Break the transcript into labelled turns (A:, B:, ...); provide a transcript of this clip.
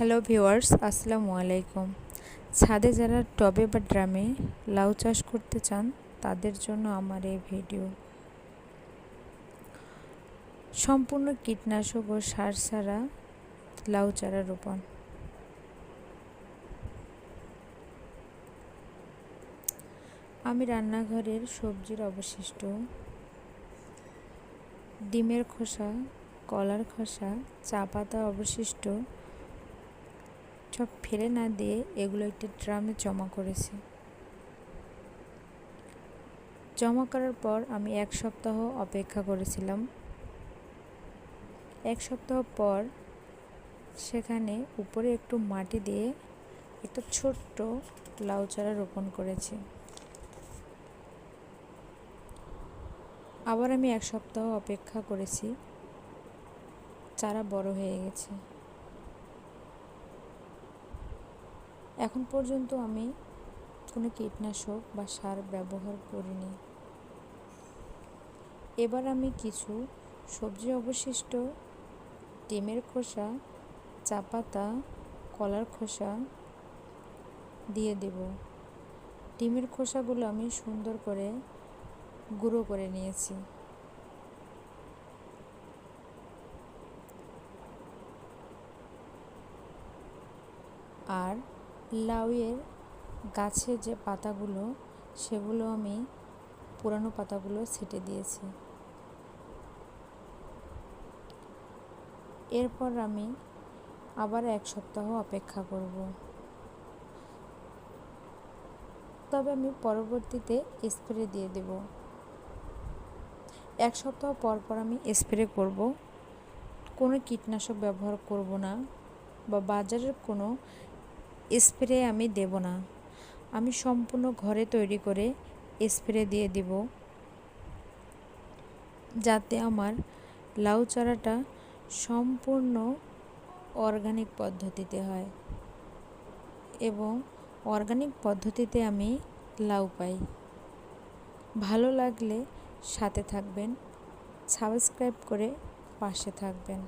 A: Hello viewers, আসসালামু আলাইকুম। ছাদে যারা টবে বা ড্রামে লাউ চাষ করতে চান তাদের জন্য আমার এই ভিডিও। সম্পূর্ণ কীটনাশক ও সার ছাড়া লাউ চারা রোপণ। আমি রান্নাঘরের সবজির অবশিষ্ট, ডিমের খোসা, কলার খোসা, চা পাতা অবশিষ্ট সব ফেলে না দিয়ে এগুলো একটা ড্রামে জমা করেছি। জমা করার পর আমি 1 সপ্তাহ অপেক্ষা করেছিলাম। 1 সপ্তাহ পর সেখানে উপরে একটু মাটি দিয়ে একটা ছোট্ট লাউ চারা রোপণ করেছি। আবার আমি 1 সপ্তাহ অপেক্ষা করেছি, চারা বড় হয়ে গেছে। এখন পর্যন্ত আমি কোনো কীটনাশক বা সার ব্যবহার করিনি। এবার আমি কিছু সবজি অবশিষ্ট, ডিমের খোসা, চা পাতা, কলার খোসা দিয়ে দেব। ডিমের খোসাগুলো আমি সুন্দর করে গুঁড়ো করে নিয়েছি। আর লাউয়ের গাছের যে পাতাগুলো সেগুলো আমি পুরানো পাতাগুলো ছেটে দিয়েছি। এরপর আমি আবার 1 সপ্তাহ অপেক্ষা করব। তবে আমি পরবর্তীতে স্প্রে দিয়ে দেব। 1 সপ্তাহ পর পর আমি স্প্রে করব। কোনো কীটনাশক ব্যবহার করব না বা বাজারের কোনো স্প্রে আমি দেব না। আমি সম্পূর্ণ ঘরে তৈরি করে স্প্রে দিয়ে দিব, যাতে আমার লাউ চারাটা সম্পূর্ণ অর্গানিক পদ্ধতিতে হয় এবং অর্গানিক পদ্ধতিতে আমি লাউ পাই। ভালো লাগলে সাথে থাকবেন, সাবস্ক্রাইব করে পাশে থাকবেন।